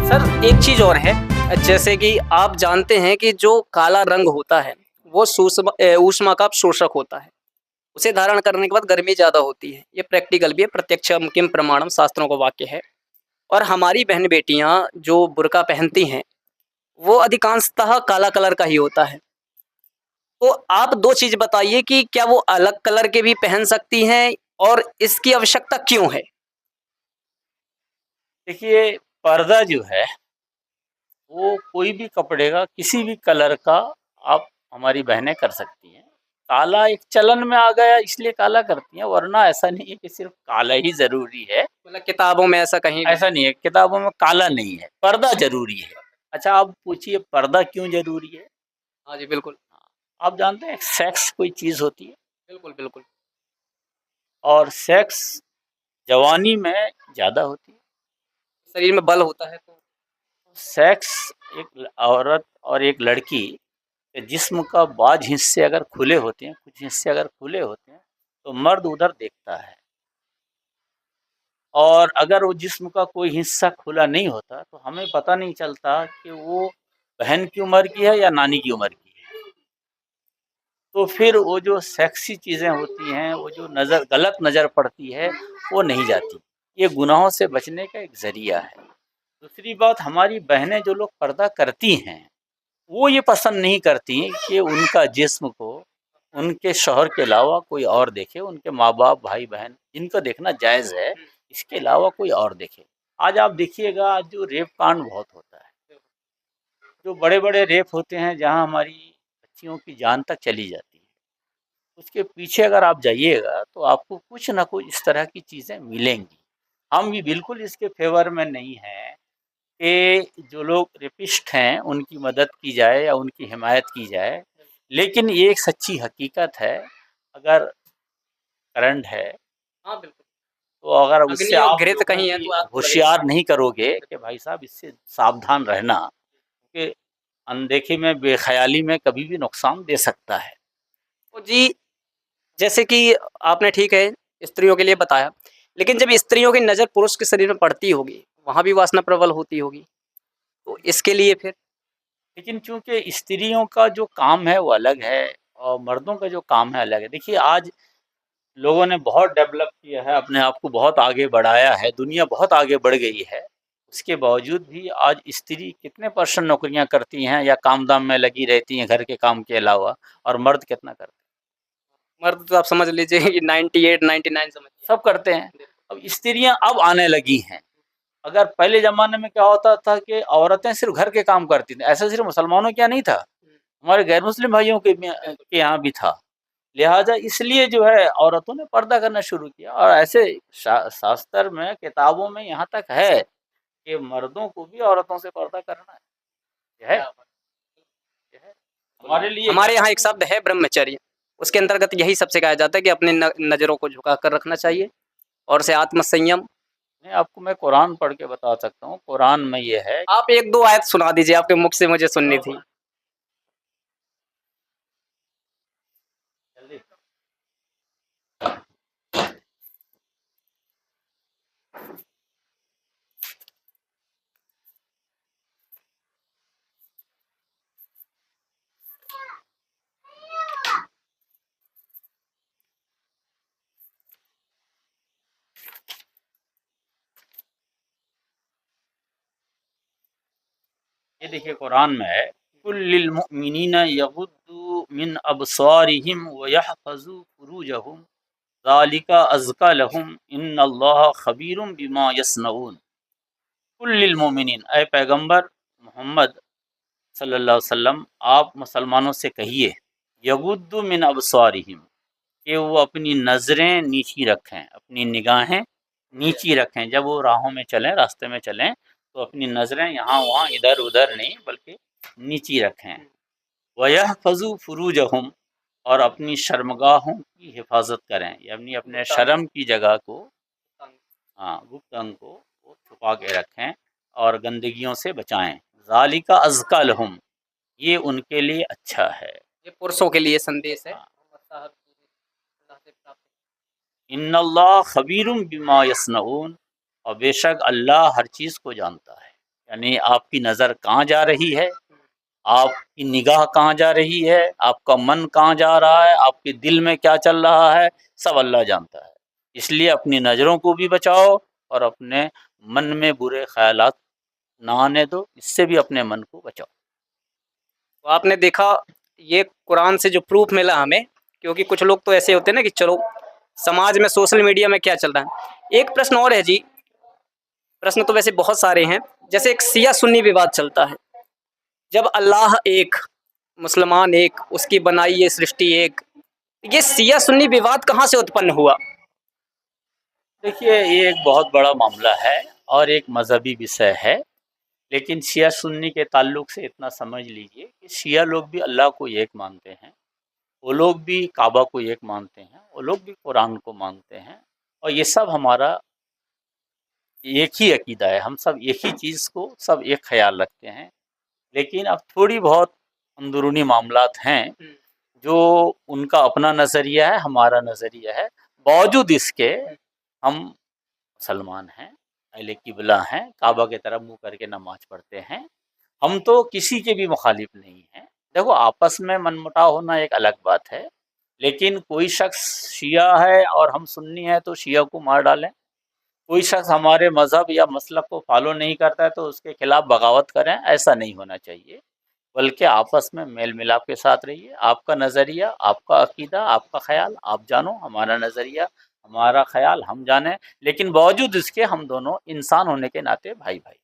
Sir एक चीज और है, जैसे कि आप जानते हैं कि जो काला रंग होता है वो ऊष्मा का शोषक होता है। उसे धारण करने के बाद गर्मी ज्यादा होती है। ये प्रैक्टिकल भी है, प्रत्यक्षम किम प्रमाणम शास्त्रों का वाक्य है। और हमारी बहन बेटियां जो बुर्का पहनती हैं वो अधिकांशतः काला कलर का ही होता है। तो आप दो चीज बताइए कि क्या वो अलग कलर के भी पहन सकती हैं और इसकी आवश्यकता क्यों है? देखिए, पर्दा जो है वो कोई भी कपड़े का किसी भी कलर का आप हमारी बहनें कर सकती हैं। काला एक चलन में आ गया इसलिए काला करती हैं, वरना ऐसा नहीं है कि सिर्फ काला ही ज़रूरी है। मतलब किताबों में ऐसा कहीं भी? ऐसा नहीं है, किताबों में काला नहीं है, पर्दा ज़रूरी है। अच्छा, आप पूछिए पर्दा क्यों ज़रूरी है? हाँ जी, बिल्कुल। आप जानते हैं सेक्स कोई चीज़ होती है बिल्कुल, बिल्कुल। और सेक्स जवानी में ज़्यादा होती है। शरीर में बल होता है तो सेक्स एक औरत और एक लड़की के जिस्म का बाज़ हिस्से अगर खुले होते हैं, कुछ हिस्से अगर खुले होते हैं, तो मर्द उधर देखता है। और अगर वो जिस्म का कोई हिस्सा खुला नहीं होता, तो हमें पता नहीं चलता कि वो बहन की उम्र की है या नानी की उम्र की है। तो फिर वो जो सेक्सी चीज़ें होती हैं, वो जो गलत नज़र पड़ती है, वो नहीं जाती। ये गुनाहों से बचने का एक ज़रिया है। दूसरी बात, हमारी बहनें जो लोग पर्दा करती हैं, वो ये पसंद नहीं करती कि उनका जिस्म को उनके शौहर के अलावा कोई और देखे, उनके माँ-बाप, भाई-बहन इनको देखना जायज़ है, इसके अलावा कोई और देखे। आज आप देखिएगा, आज जो रेप कांड बहुत होता है, जो बड़े-बड़े रेप होते हैं जहाँ हमारी बच्चियों की जान तक चली जाती है, उसके पीछे अगर आप जाइएगा तो आपको कुछ ना कुछ इस तरह की चीज़ें मिलेंगी। हम भी बिल्कुल इसके फ़ेवर में नहीं हैं कि जो लोग रेपिस्ट हैं उनकी मदद की जाए या उनकी हिमायत की जाए। लेकिन ये एक सच्ची हकीकत है, अगर करंट है, हाँ, बिल्कुल। तो अगर उससे अग्नि और आप घृत लोगों कहीं है की तो आग तो लगेगी। होशियार नहीं करोगे कि भाई साहब इससे सावधान रहना, कि अनदेखी में, बेख़याली में कभी भी नुकसान दे सकता है। तो जी, जैसे कि आपने ठीक है, स्त्रियों के लिए बताया, लेकिन जब स्त्रियों की नज़र पुरुष के शरीर में पड़ती होगी, वहाँ भी वासना प्रबल होती होगी, तो इसके लिए फिर? लेकिन चूँकि स्त्रियों का जो काम है वो अलग है और मर्दों का जो काम है अलग है। देखिए, आज लोगों ने बहुत डेवलप किया है, अपने आप को बहुत आगे बढ़ाया है, दुनिया बहुत आगे बढ़ गई है। उसके बावजूद भी आज स्त्री कितने परसेंट नौकरियाँ करती हैं या काम-धाम में लगी रहती हैं घर के काम के अलावा, और मर्द कितना करते हैं? मर्द तो आप समझ लीजिए कि 98-99 समझिए। सब करते हैं। अब स्त्रियाँ अब आने लगी हैं। अगर पहले ज़माने में क्या होता था कि औरतें सिर्फ़ घर के काम करती थीं, ऐसा सिर्फ़ मुसलमानों के यहाँ नहीं था, हमारे गैर मुस्लिम भाइयों के यहाँ भी था। लिहाज़ा इसलिए जो है औरतों ने पर्दा करना शुरू किया, और ऐसे शास्त्र में, किताबों में यहाँ तक है कि मर्दों को भी औरतों से पर्दा करना है। ये है, ये है। हमारे लिए हमारे यहाँ गलत एक नहीं शब्द है। है ब्रह्मचर्य, उसके अंतर्गत यही सब सिखाया जाता है कि अपने नज़रों को झुका कर रखना चाहिए और से आत्मसंयम। नहीं, आपको मैं कुरान पढ़ के बता सकता हूँ। कुरान में ये है। आप 1-2 आयत सुना दीजिए, आपके मुख से मुझे सुननी थी। जल्दी। ये देखिए कुरान में है, कुल लिल मुमिनीना यगुद्दू मिन अबसारिहिम व यहफज़ू फुरूजहुम ज़ालिका अज़का लहुम इन्नल्लाह खबीरुम बिमा यसनऊन। कुल लिल मोमिनीन, ऐ पैगंबर मोहम्मद सल्लल्लाहु अलैहि वसल्लम, आप मुसलमानों से कहिए, यगुद्दू मिन अबसारिहिम, कि वो अपनी नज़रें नीची रखें, अपनी निगाहें नीची रखें। जब वो राहों में चलें, रास्ते में चलें, तो अपनी नज़रें यहाँ वहाँ इधर उधर नहीं बल्कि नीची रखें। वयहफ़ज़ू फ़ुरूजहुम, और अपनी शर्मगाहों की हिफाजत करें, यानी अपने शर्म की जगह को, हाँ, गुप्त अंग को वो छुपा के रखें और गंदगियों से बचाएं। ज़ालिका अज़का लहुम, ये उनके लिए अच्छा है। ये पुरुषों के लिए संदेश है। हाँ। इन्नल्लाह खबीरुम बिमा यसनऊन, और बेशक अल्लाह हर चीज़ को जानता है। यानी आपकी नज़र कहाँ जा रही है, आपकी निगाह कहाँ जा रही है, आपका मन कहाँ जा रहा है, आपके दिल में क्या चल रहा है, सब अल्लाह जानता है। इसलिए अपनी नज़रों को भी बचाओ और अपने मन में बुरे ख़यालात ना आने दो, इससे भी अपने मन को बचाओ। तो आपने देखा ये कुरान से जो प्रूफ मिला हमें, क्योंकि कुछ लोग तो ऐसे होते हैं ना कि चलो समाज में सोशल मीडिया में क्या चल रहा है। एक प्रश्न और है जी, प्रश्न तो वैसे बहुत सारे हैं, जैसे एक शिया सुन्नी विवाद चलता है। जब अल्लाह एक, मुसलमान एक, उसकी बनाई ये सृष्टि एक, ये शिया सुन्नी विवाद कहाँ से उत्पन्न हुआ? देखिए, ये एक बहुत बड़ा मामला है और एक मज़हबी विषय है, लेकिन शिया सुन्नी के ताल्लुक से इतना समझ लीजिए कि शिया लोग भी अल्लाह को एक मानते हैं, वो लोग भी काबा को एक मानते हैं, वो लोग भी कुरान को मानते हैं और ये सब हमारा एक ही अकीदा है, हम सब एक ही चीज़ को सब एक ख़्याल रखते हैं। लेकिन अब थोड़ी बहुत अंदरूनी मामलात हैं, जो उनका अपना नज़रिया है, हमारा नज़रिया है। बावजूद इसके हम मुसलमान हैं, अहले किबला हैं, काबा की तरफ मुँह करके नमाज़ पढ़ते हैं। हम तो किसी के भी मुखालिफ नहीं हैं। देखो, आपस में मनमुटाव होना एक अलग बात है, लेकिन कोई शख्स शिया है और हम सुन्नी हैं तो शिया को मार डालें, कोई शख्स हमारे मज़हब या मसलक को फॉलो नहीं करता है तो उसके खिलाफ बगावत करें, ऐसा नहीं होना चाहिए। बल्कि आपस में मेल मिलाप के साथ रहिए। आपका नज़रिया, आपका अकीदा, आपका ख़याल आप जानो, हमारा नज़रिया, हमारा ख़याल हम जानें, लेकिन बावजूद इसके हम दोनों इंसान होने के नाते भाई-भाई।